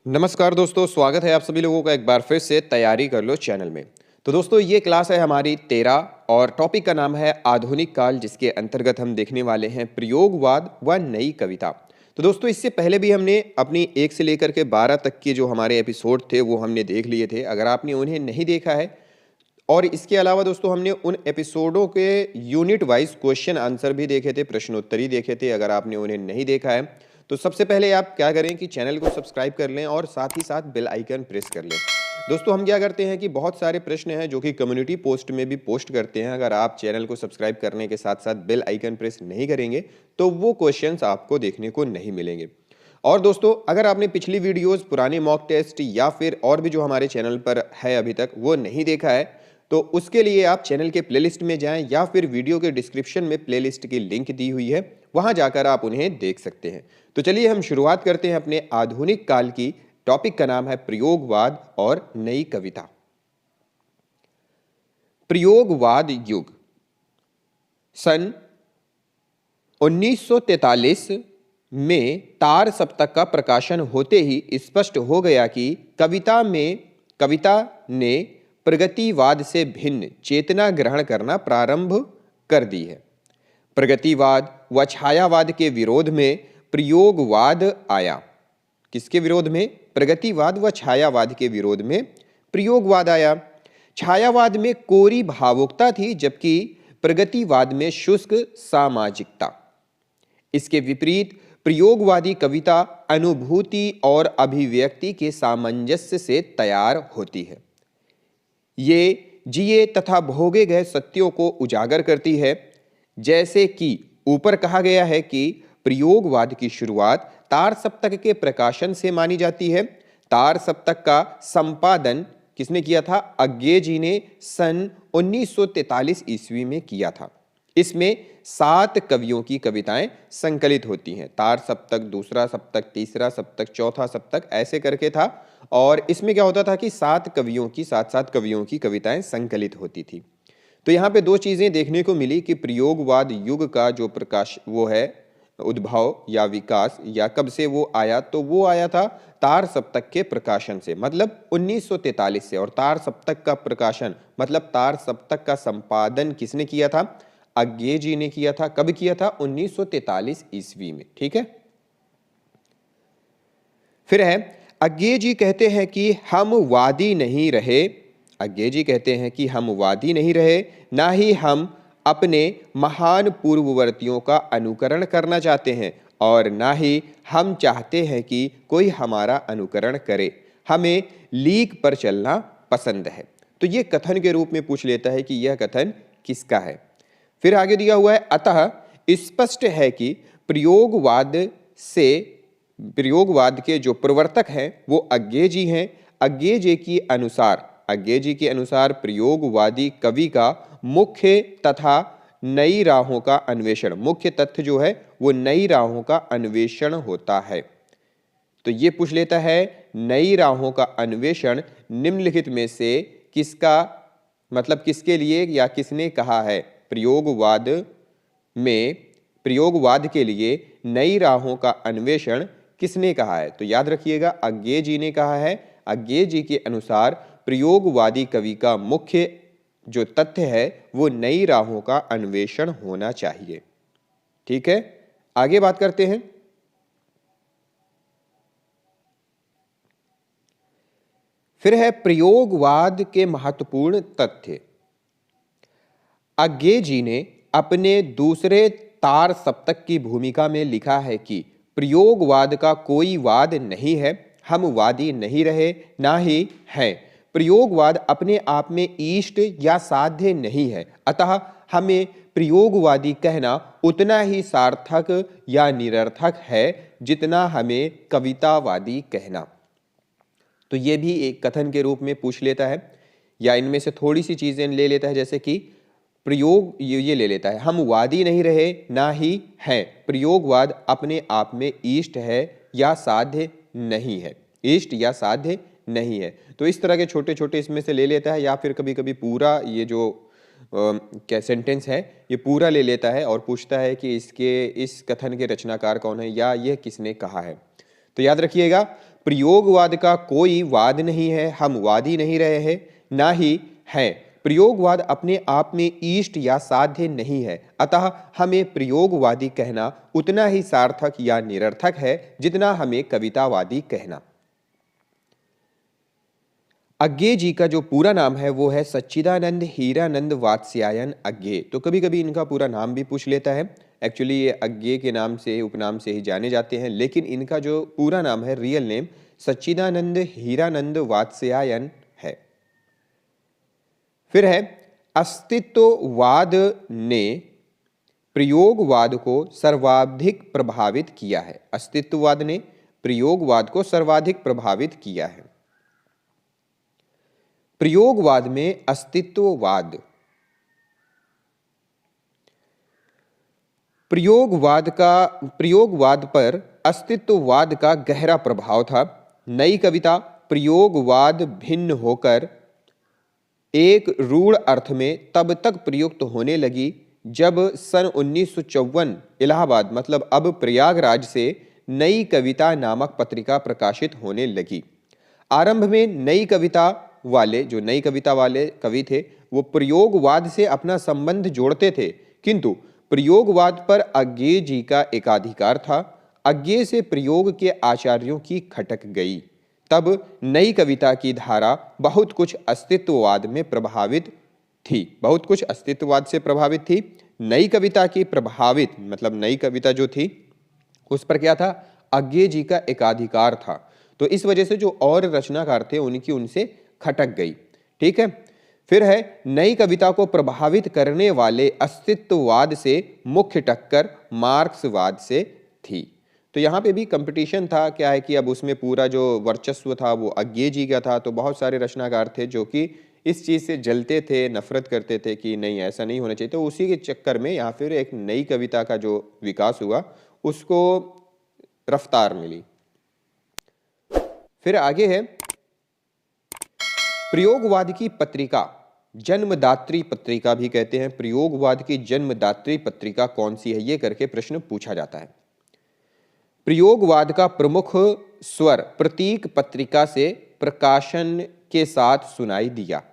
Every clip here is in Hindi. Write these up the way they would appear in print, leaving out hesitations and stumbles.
नमस्कार दोस्तों, स्वागत है आप सभी लोगों का एक बार फिर से तैयारी कर लो चैनल में। तो दोस्तों ये क्लास है हमारी 13 और टॉपिक का नाम है आधुनिक काल, जिसके अंतर्गत हम देखने वाले हैं प्रयोगवाद व नई कविता। तो दोस्तों इससे पहले भी हमने अपनी 1 से लेकर के 12 तक के जो हमारे एपिसोड थे वो हमने देख लिए थे। अगर आपने उन्हें नहीं देखा है और इसके अलावा दोस्तों हमने उन एपिसोडों के यूनिट वाइज क्वेश्चन आंसर भी देखे थे, प्रश्नोत्तरी देखे थे। अगर आपने उन्हें नहीं देखा है तो सबसे पहले आप क्या करें कि चैनल को सब्सक्राइब कर लें और साथ ही साथ बेल आइकन प्रेस कर लें। दोस्तों हम क्या करते हैं कि बहुत सारे प्रश्न हैं जो कि कम्युनिटी पोस्ट में भी पोस्ट करते हैं। अगर आप चैनल को सब्सक्राइब करने के साथ साथ बेल आइकन प्रेस नहीं करेंगे तो वो क्वेश्चंस आपको देखने को नहीं मिलेंगे। और दोस्तों अगर आपने पिछली वीडियोस, पुराने मॉक टेस्ट या फिर और भी जो हमारे चैनल पर है अभी तक वो नहीं देखा है तो उसके लिए आप चैनल के प्लेलिस्ट में जाएं या फिर वीडियो के डिस्क्रिप्शन में प्लेलिस्ट की लिंक दी हुई है, वहां जाकर आप उन्हें देख सकते हैं। तो चलिए हम शुरुआत करते हैं अपने आधुनिक काल की। टॉपिक का नाम है प्रयोगवाद और नई कविता। प्रयोगवाद युग सन 1943 में तार सप्तक का प्रकाशन होते ही स्पष्ट हो गया कि कविता ने प्रगतिवाद से भिन्न चेतना ग्रहण करना प्रारंभ कर दी है। प्रगतिवाद व छायावाद के विरोध में प्रयोगवाद आया। किसके विरोध में? प्रगतिवाद व छायावाद के विरोध में प्रयोगवाद आया। छायावाद में कोरी भावुकता थी जबकि प्रगतिवाद में शुष्क सामाजिकता। इसके विपरीत प्रयोगवादी कविता अनुभूति और अभिव्यक्ति के सामंजस्य से तैयार होती है। ये जिए तथा भोगे गए सत्यों को उजागर करती है। जैसे कि ऊपर कहा गया है कि प्रयोगवाद की शुरुआत तार सप्तक के प्रकाशन से मानी जाती है। तार सप्तक का संपादन किसने किया था? अज्ञे जी ने सन 1943 ईस्वी में किया था। इसमें 7 कवियों की कविताएं संकलित होती हैं। तार सप्तक, दूसरा सप्तक, तीसरा सप्तक, चौथा सप्तक ऐसे करके था। और इसमें क्या होता था कि 7 कवियों की कविताएं संकलित होती थी। तो यहाँ पे 2 चीजें देखने को मिली कि प्रयोगवाद युग का जो प्रकाश वो है उद्भव या विकास या कब से वो आया, तो वो आया था तार सप्तक के प्रकाशन से, मतलब 1943 से। और तार सप्तक का प्रकाशन मतलब तार सप्तक का संपादन किसने किया था? अज्ञे जी ने किया था। कब किया था? 1943 ईस्वी में। ठीक है। फिर है अज्ञे जी कहते हैं कि हम वादी नहीं रहे। अज्ञे जी कहते हैं कि हम वादी नहीं रहे, ना ही हम अपने महान पूर्ववर्तियों का अनुकरण करना चाहते हैं और ना ही हम चाहते हैं कि कोई हमारा अनुकरण करे। हमें लीक पर चलना पसंद है। तो ये कथन के रूप में पूछ लेता है कि यह कथन किसका है। फिर आगे दिया हुआ है अतः स्पष्ट है कि प्रयोगवाद के जो प्रवर्तक हैं वो अज्ञे जी हैं। अज्ञे जी के अनुसार प्रयोगवादी कवि का मुख्य तथा नई राहों का अन्वेषण, मुख्य तथ्य जो है वो नई राहों का अन्वेषण होता है। तो ये पूछ लेता है नई राहों का अन्वेषण निम्नलिखित में से किसका, मतलब किसके लिए या किसने कहा है? प्रयोगवाद के लिए नई राहों का अन्वेषण किसने कहा है? तो याद रखिएगा अज्ञे जी ने कहा है। अज्ञे जी के अनुसार प्रयोगवादी कवि का मुख्य जो तथ्य है वो नई राहों का अन्वेषण होना चाहिए। ठीक है, आगे बात करते हैं। फिर है प्रयोगवाद के महत्वपूर्ण तथ्य। अज्ञे जी ने अपने दूसरे तार सप्तक की भूमिका में लिखा है कि प्रयोगवाद का कोई वाद नहीं है, हम वादी नहीं रहे, ना ही हैं। प्रयोगवाद अपने आप में इष्ट या साध्य नहीं है, अतः हमें प्रयोगवादी कहना उतना ही सार्थक या निरर्थक है जितना हमें कवितावादी कहना। तो ये भी एक कथन के रूप में पूछ लेता है या इनमें से थोड़ी सी चीजें ले लेता है। जैसे कि प्रयोग ये ले लेता है, हम वादी नहीं रहे ना ही हैं। प्रयोगवाद अपने आप में इष्ट है या साध्य नहीं है, इष्ट या साध्य नहीं है। तो इस तरह के छोटे छोटे इसमें से ले लेता है या फिर कभी कभी पूरा ये जो क्या सेंटेंस है ये पूरा ले लेता है और पूछता है कि इस कथन के रचनाकार कौन है या यह किसने कहा है। तो याद रखिएगा प्रयोगवाद का कोई वाद नहीं है, हम वाद ही नहीं रहे हैं, ना ही है। प्रयोगवाद अपने आप में इष्ट या साध्य नहीं है, अतः हमें प्रयोगवादी कहना उतना ही सार्थक या निरर्थक है जितना हमें कवितावादी कहना। अज्ञे जी का जो पूरा नाम है वो है सच्चिदानंद हीरानंद वात्स्यायन अज्ञे। तो कभी कभी इनका पूरा नाम भी पूछ लेता है। एक्चुअली ये अज्ञे के नाम से, उपनाम से ही जाने जाते हैं, लेकिन इनका जो पूरा नाम है, रियल नेम, सच्चिदानंद हीरानंद वात्स्यायन है। फिर है अस्तित्ववाद ने प्रयोगवाद को सर्वाधिक प्रभावित किया है। अस्तित्ववाद ने प्रयोगवाद को सर्वाधिक प्रभावित किया है। प्रयोगवाद में अस्तित्ववाद, प्रयोगवाद पर अस्तित्ववाद का गहरा प्रभाव था। नई कविता प्रयोगवाद भिन्न होकर एक रूढ़ अर्थ में तब तक प्रयुक्त होने लगी जब सन 1954 इलाहाबाद, मतलब अब प्रयागराज से नई कविता नामक पत्रिका प्रकाशित होने लगी। आरंभ में नई कविता वाले कवि थे, वो प्रयोगवाद से अपना संबंध जोड़ते थे, किंतु प्रयोगवाद पर अज्ञे जी का एकाधिकार था। अज्ञे से प्रयोग के आचार्यों की खटक गई। तब नई कविता की धारा बहुत कुछ अस्तित्ववाद में प्रभावित थी, बहुत कुछ अस्तित्ववाद से प्रभावित थी। नई कविता की प्रभावित, मतलब नई कविता जो थी उस पर क्या था, अज्ञे जी का एकाधिकार था। तो इस वजह से जो और रचनाकार थे उनकी उनसे खटक गई। ठीक है। फिर है नई कविता को प्रभावित करने वाले अस्तित्ववाद से मुख्य टक्कर मार्क्सवाद से थी। तो यहाँ पे भी कंपटीशन था। क्या है कि अब उसमें पूरा जो वर्चस्व था वो अज्ञे जी का था। तो बहुत सारे रचनाकार थे जो कि इस चीज़ से जलते थे, नफरत करते थे कि नहीं, ऐसा नहीं होना चाहिए। तो उसी के चक्कर में यहाँ फिर एक नई कविता का जो विकास हुआ उसको रफ्तार मिली। फिर आगे है प्रयोगवाद की पत्रिका, जन्मदात्री पत्रिका भी कहते हैं। प्रयोगवाद की जन्मदात्री पत्रिका कौन सी है, ये करके प्रश्न पूछा जाता है। प्रयोगवाद का प्रमुख स्वर प्रतीक पत्रिका से प्रकाशन के साथ सुनाई दिया।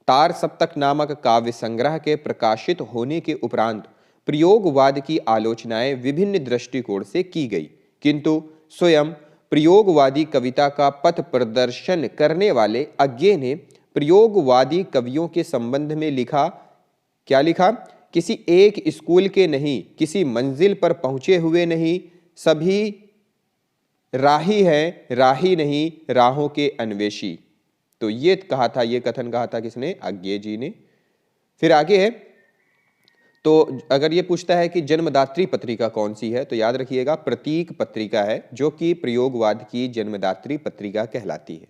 तार सप्तक नामक काव्य संग्रह के प्रकाशित होने के उपरांत प्रयोगवाद की आलोचनाएं विभिन्न दृष्टिकोण से की गई, किंतु स्वयं प्रयोगवादी कविता का पथ प्रदर्शन करने वाले अज्ञे ने प्रयोगवादी कवियों के संबंध में लिखा। क्या लिखा? किसी एक स्कूल के नहीं, किसी मंजिल पर पहुंचे हुए नहीं, सभी राही हैं, राही नहीं राहों के अन्वेषी। तो ये कहा था, ये कथन कहा था किसने? अज्ञे जी ने। फिर आगे है, तो अगर ये पूछता है कि जन्मदात्री पत्रिका कौन सी है, तो याद रखिएगा प्रतीक पत्रिका है, जो कि प्रयोगवाद की जन्मदात्री पत्रिका कहलाती है।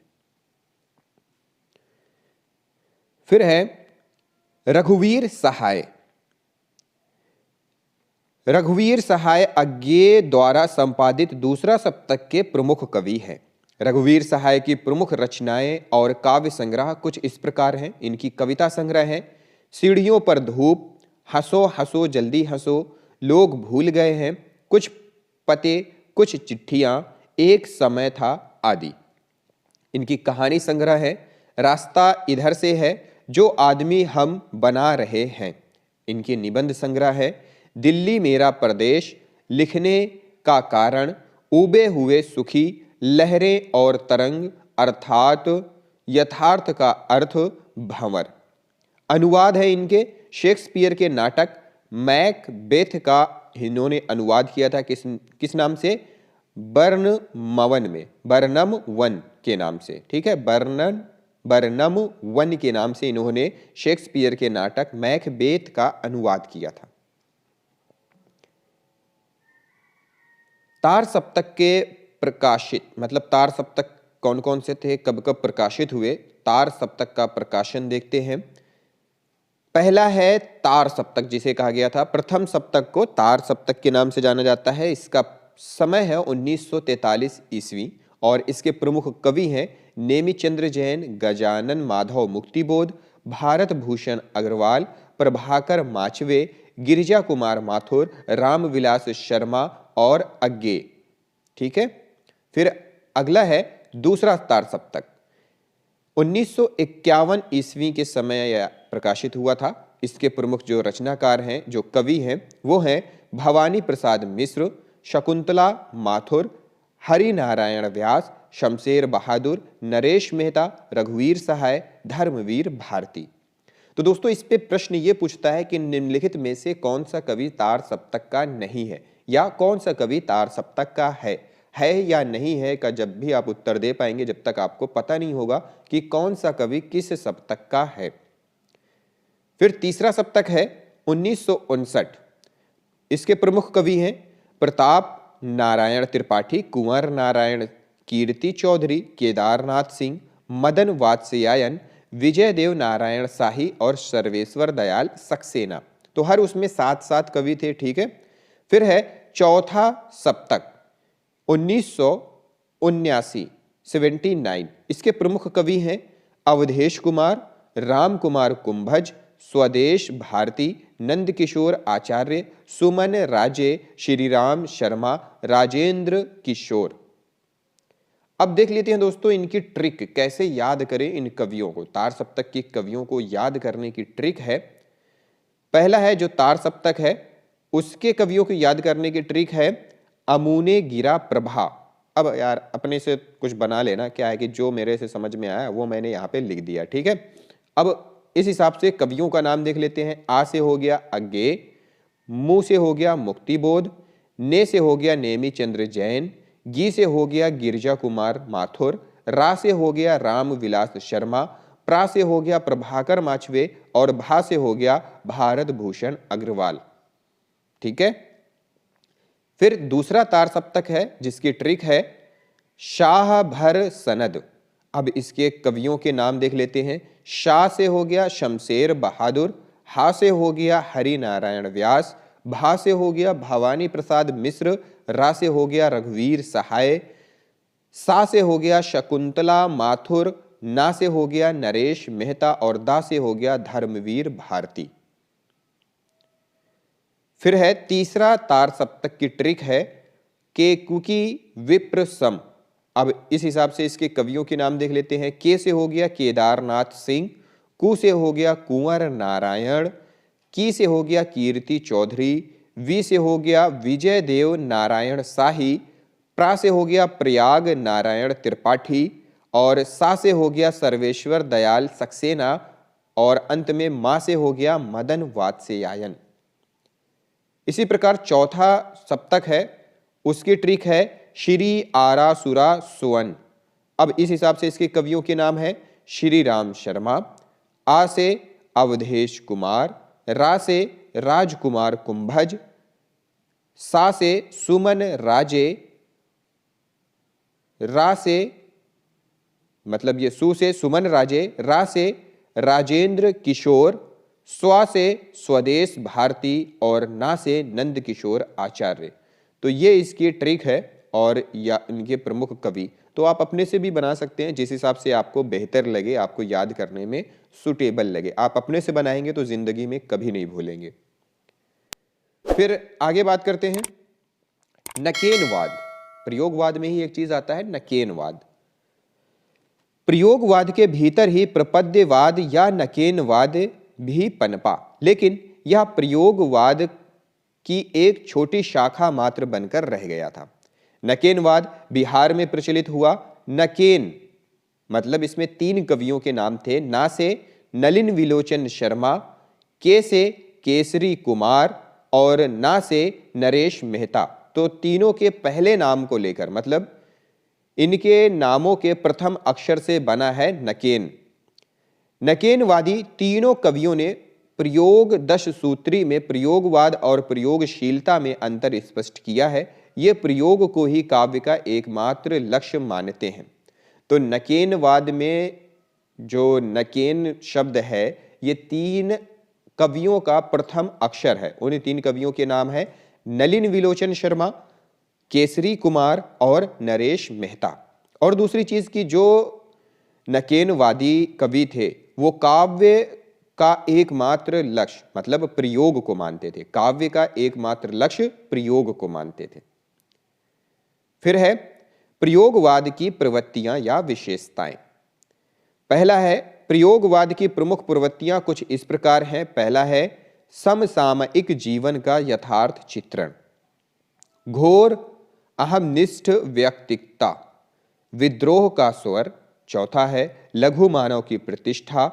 फिर है रघुवीर सहाय। रघुवीर सहाय अज्ञे द्वारा संपादित दूसरा सप्तक के प्रमुख कवि हैं। रघुवीर सहाय की प्रमुख रचनाएं और काव्य संग्रह कुछ इस प्रकार हैं। इनकी कविता संग्रह है सीढ़ियों पर धूप, हंसो हंसो जल्दी हंसो, लोग भूल गए हैं, कुछ पते, कुछ चिट्ठियां, एक समय था आदि। इनकी कहानी संग्रह है रास्ता इधर से है, जो आदमी हम बना रहे हैं। इनकी निबंध संग्रह है दिल्ली मेरा प्रदेश, लिखने का कारण, उबे हुए सुखी, लहरें और तरंग, अर्थात यथार्थ का अर्थ, भंवर। अनुवाद है इनके शेक्सपियर के नाटक मैकबेथ का इन्होंने अनुवाद किया था किस नाम से? बर्नम वन के नाम से। ठीक है, बर्नम वन के नाम से इन्होंने शेक्सपियर के नाटक मैकबेथ का अनुवाद किया था। तार सप्तक के प्रकाशित, मतलब तार सप्तक कौन कौन से थे, कब कब प्रकाशित हुए, तार सप्तक का प्रकाशन देखते हैं। पहला है तार सप्तक, जिसे कहा गया था, प्रथम सप्तक को तार सप्तक के नाम से जाना जाता है। इसका समय है 1943 ईस्वी और इसके प्रमुख कवि हैं नेमिचंद्र जैन, गजानन माधव मुक्तिबोध, भारत भूषण अग्रवाल, प्रभाकर माचवे, गिरिजा कुमार माथुर, रामविलास शर्मा और अज्ञे। ठीक है। फिर अगला है दूसरा तार सप्तक 1951 ईस्वी के समय यह प्रकाशित हुआ था। इसके प्रमुख जो रचनाकार हैं, जो कवि हैं, वो हैं भवानी प्रसाद मिश्र, शकुंतला माथुर, हरि नारायण व्यास, शमशेर बहादुर, नरेश मेहता, रघुवीर सहाय, धर्मवीर भारती। तो दोस्तों इस पे प्रश्न ये पूछता है कि निम्नलिखित में से कौन सा कवि तार सप्तक का नहीं है, या कौन सा कवि तार सप्तक का है या नहीं है का जब भी आप उत्तर दे पाएंगे जब तक आपको पता नहीं होगा कि कौन सा कवि किस सप्तक का है। फिर तीसरा सप्तक है 1959। इसके प्रमुख कवि हैं प्रताप नारायण त्रिपाठी, कुंवर नारायण, कीर्ति चौधरी, केदारनाथ सिंह, मदन वात्स्यायन, विजय देव नारायण शाही और सर्वेश्वर दयाल सक्सेना। तो हर उसमें 7-7 कवि थे, ठीक है। फिर है चौथा सप्तक 1979, 79। इसके प्रमुख कवि हैं अवधेश कुमार, राम कुमार कुंभज, स्वदेश भारती, नंदकिशोर आचार्य, सुमन राजे, श्रीराम शर्मा, राजेंद्र किशोर। अब देख लेते हैं दोस्तों इनकी ट्रिक, कैसे याद करें इन कवियों को। तार सप्तक के कवियों को याद करने की ट्रिक है, पहला है जो तार सप्तक है उसके कवियों को याद करने की ट्रिक है अमूने गिरा प्रभा। अब यार अपने से कुछ बना लेना, क्या है कि जो मेरे से समझ में आया वो मैंने यहाँ पे लिख दिया, ठीक है। अब इस हिसाब से कवियों का नाम देख लेते हैं। आ से हो गया अज्ञे, मु से हो गया मुक्तिबोध, ने से हो गया नेमी चंद्र जैन, गी से हो गया गिरजा कुमार माथुर, रा से हो गया राम विलास शर्मा, प्रा से हो गया प्रभाकर माचवे और भा से हो गया भारत भूषण अग्रवाल, ठीक है। फिर दूसरा तार सप्तक है जिसकी ट्रिक है शाह भर सनद। अब इसके कवियों के नाम देख लेते हैं। शाह से हो गया शमशेर बहादुर, हा से हो गया हरि नारायण व्यास, भा से हो गया भवानी प्रसाद मिश्र, रा से हो गया रघुवीर सहाय, सा से हो गया शकुंतला माथुर, ना से हो गया नरेश मेहता और दा से हो गया धर्मवीर भारती। फिर है तीसरा तार सप्तक की ट्रिक है के कुकी विप्र सम। अब इस हिसाब से इसके कवियों के नाम देख लेते हैं। के से हो गया केदारनाथ सिंह, कु से हो गया कुंवर नारायण, की से हो गया कीर्ति चौधरी, वी से हो गया विजय देव नारायण शाही, प्रा से हो गया प्रयाग नारायण त्रिपाठी और सा से हो गया सर्वेश्वर दयाल सक्सेना और अंत में मा से हो गया मदन वात्स्यायन। इसी प्रकार चौथा सप्तक है उसकी ट्रिक है श्री आरासुरा सुवन। अब इस हिसाब से इसके कवियों के नाम है श्री राम शर्मा, आ से अवधेश कुमार, रा से राजकुमार कुंभज, सा से सुमन राजे, रा से मतलब ये सु से सुमन राजे, रा से राजेंद्र किशोर, स्वा से स्वदेश भारती और ना से नंद किशोर आचार्य। तो ये इसकी ट्रिक है और या इनके प्रमुख कवि। तो आप अपने से भी बना सकते हैं जिस हिसाब से आपको बेहतर लगे, आपको याद करने में सुटेबल लगे। आप अपने से बनाएंगे तो जिंदगी में कभी नहीं भूलेंगे। फिर आगे बात करते हैं नकेनवाद। प्रयोगवाद में ही एक चीज आता है नकेनवाद। प्रयोगवाद के भीतर ही प्रपद्यवाद या नकेनवाद भी पनपा, लेकिन यह प्रयोगवाद की एक छोटी शाखा मात्र बनकर रह गया था। नकेनवाद बिहार में प्रचलित हुआ। नकेन मतलब इसमें 3 कवियों के नाम थे। ना से नलिन विलोचन शर्मा, के से केसरी कुमार और ना से नरेश मेहता। तो तीनों के पहले नाम को लेकर मतलब इनके नामों के प्रथम अक्षर से बना है नकेन। नकेनवादी तीनों कवियों ने प्रयोग 10 सूत्री में प्रयोगवाद और प्रयोगशीलता में अंतर स्पष्ट किया है। ये प्रयोग को ही काव्य का एकमात्र लक्ष्य मानते हैं। तो नकेनवाद में जो नकेन शब्द है ये 3 कवियों का प्रथम अक्षर है। उन 3 कवियों के नाम है नलिन विलोचन शर्मा, केसरी कुमार और नरेश मेहता। और दूसरी चीज की जो नकेनवादी कवि थे वो काव्य का एकमात्र लक्ष्य मतलब प्रयोग को मानते थे। काव्य का एकमात्र लक्ष्य प्रयोग को मानते थे। फिर है प्रयोगवाद की प्रवृत्तियां या विशेषताएं। पहला है प्रयोगवाद की प्रमुख प्रवृत्तियां कुछ इस प्रकार हैं। पहला है समसामयिक जीवन का यथार्थ चित्रण, घोर अहमनिष्ठ व्यक्तिकता, विद्रोह का स्वर। चौथा है लघु मानव की प्रतिष्ठा।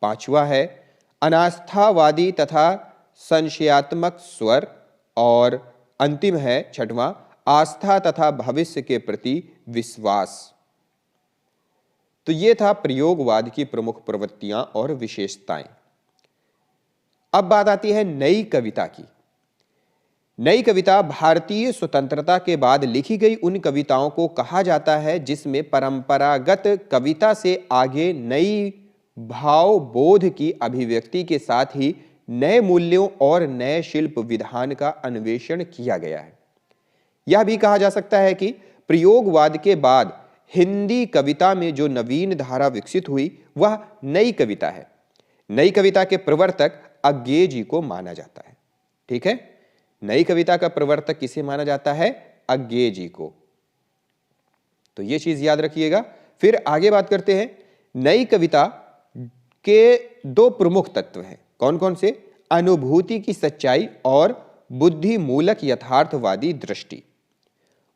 पांचवा है अनास्थावादी तथा संशयात्मक स्वर। और अंतिम है छठवां आस्था तथा भविष्य के प्रति विश्वास। तो ये था प्रयोगवाद की प्रमुख प्रवृत्तियां और विशेषताएं। अब बात आती है नई कविता की। नई कविता भारतीय स्वतंत्रता के बाद लिखी गई उन कविताओं को कहा जाता है जिसमें परंपरागत कविता से आगे नई भाव बोध की अभिव्यक्ति के साथ ही नए मूल्यों और नए शिल्प विधान का अन्वेषण किया गया है। यह भी कहा जा सकता है कि प्रयोगवाद के बाद हिंदी कविता में जो नवीन धारा विकसित हुई वह नई कविता है। नई कविता के प्रवर्तक अज्ञेय जी को माना जाता है। ठीक है, नई कविता का प्रवर्तक किसे माना जाता है? अज्ञेय जी को। तो यह चीज याद रखिएगा। फिर आगे बात करते हैं। नई कविता के दो प्रमुख तत्व हैं। कौन कौन से? अनुभूति की सच्चाई और बुद्धि मूलक यथार्थवादी दृष्टि।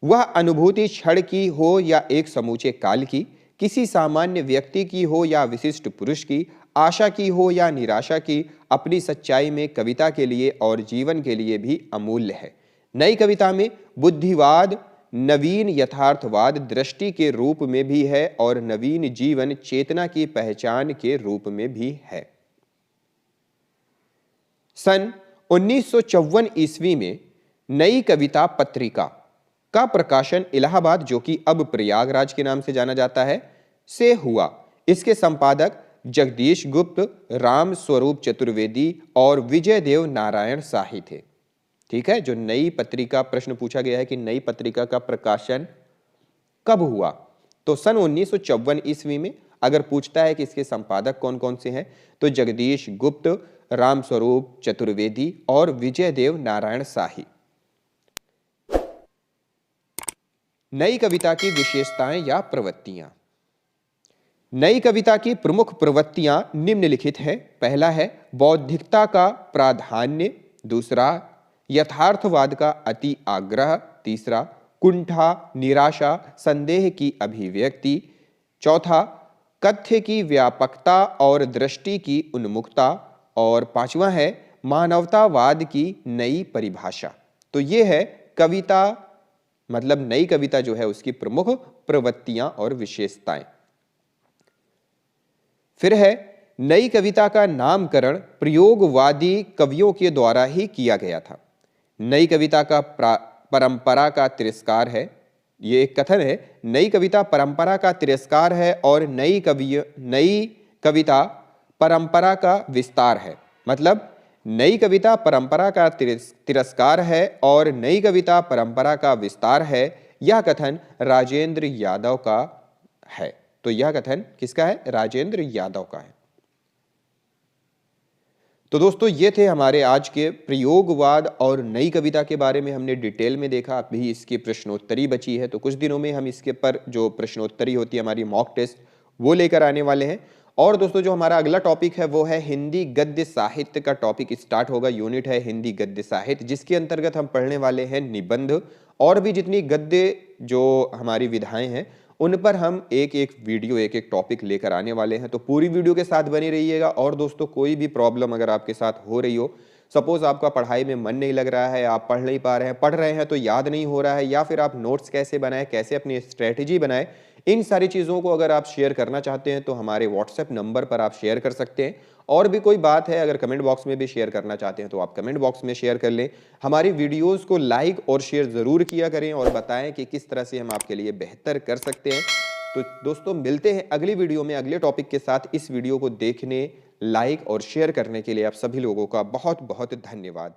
वह अनुभूति क्षण की हो या एक समूचे काल की, किसी सामान्य व्यक्ति की हो या विशिष्ट पुरुष की, आशा की हो या निराशा की, अपनी सच्चाई में कविता के लिए और जीवन के लिए भी अमूल्य है। नई कविता में बुद्धिवाद नवीन यथार्थवाद दृष्टि के रूप में भी है और नवीन जीवन चेतना की पहचान के रूप में भी है। सन 1954 ईस्वी में नई कविता पत्रिका का प्रकाशन इलाहाबाद, जो कि अब प्रयागराज के नाम से जाना जाता है, से हुआ। इसके संपादक जगदीश गुप्त, राम स्वरूप चतुर्वेदी और विजय देव नारायण शाही थे। ठीक है, जो नई पत्रिका, प्रश्न पूछा गया है कि नई पत्रिका का प्रकाशन कब हुआ, तो सन 1954 ईस्वी में। अगर पूछता है कि इसके संपादक कौन कौन से हैं, तो जगदीश गुप्त, राम स्वरूप चतुर्वेदी और विजय देव नारायण शाही। नई कविता की विशेषताएं या प्रवृत्तियां। नई कविता की प्रमुख प्रवृत्तियां निम्नलिखित हैं। पहला है बौद्धिकता का प्राधान्य, दूसरा यथार्थवाद का अति आग्रह, तीसरा कुंठा, निराशा, संदेह की अभिव्यक्ति, चौथा कथ्य की व्यापकता और दृष्टि की उन्मुखता, और पांचवा है मानवतावाद की नई परिभाषा। तो ये है कविता, मतलब नई कविता जो है उसकी प्रमुख प्रवृत्तियां और विशेषताएं। फिर है नई कविता का नामकरण प्रयोगवादी कवियों के द्वारा ही किया गया था। नई कविता का परंपरा का तिरस्कार है। ये एक कथन है, नई कविता परंपरा का तिरस्कार है और नई कविता परंपरा का विस्तार है। मतलब नई कविता परंपरा का तिरस्कार है और नई कविता परंपरा का विस्तार है। यह कथन राजेंद्र यादव का है। तो यह कथन किसका है? राजेंद्र यादव का है। तो दोस्तों ये थे हमारे आज के प्रयोगवाद और नई कविता के बारे में हमने डिटेल में देखा। अभी इसकी प्रश्नोत्तरी बची है, तो कुछ दिनों में हम इसके पर जो प्रश्नोत्तरी होती है हमारी मॉक टेस्ट, वो लेकर आने वाले हैं। और दोस्तों जो हमारा अगला टॉपिक है वो है हिंदी गद्य साहित्य का टॉपिक स्टार्ट होगा। यूनिट है हिंदी गद्य साहित्य, जिसके अंतर्गत हम पढ़ने वाले हैं निबंध और भी जितनी गद्य जो हमारी विधाएं हैं उन पर हम एक एक वीडियो, एक एक टॉपिक लेकर आने वाले हैं। तो पूरी वीडियो के साथ बने रहिएगा। और दोस्तों कोई भी प्रॉब्लम अगर आपके साथ हो रही हो, सपोज आपका पढ़ाई में मन नहीं लग रहा है, आप पढ़ नहीं पा रहे हैं, पढ़ रहे हैं तो याद नहीं हो रहा है, या फिर आप नोट्स कैसे बनाएं, कैसे अपनी स्ट्रेटेजी बनाएं, इन सारी चीज़ों को अगर आप शेयर करना चाहते हैं तो हमारे व्हाट्सएप नंबर पर आप शेयर कर सकते हैं। और भी कोई बात है अगर कमेंट बॉक्स में भी शेयर करना चाहते हैं तो आप कमेंट बॉक्स में शेयर कर लें। हमारी वीडियोस को लाइक और शेयर ज़रूर किया करें और बताएं कि किस तरह से हम आपके लिए बेहतर कर सकते हैं। तो दोस्तों मिलते हैं अगली वीडियो में अगले टॉपिक के साथ। इस वीडियो को देखने, लाइक और शेयर करने के लिए आप सभी लोगों का बहुत बहुत धन्यवाद।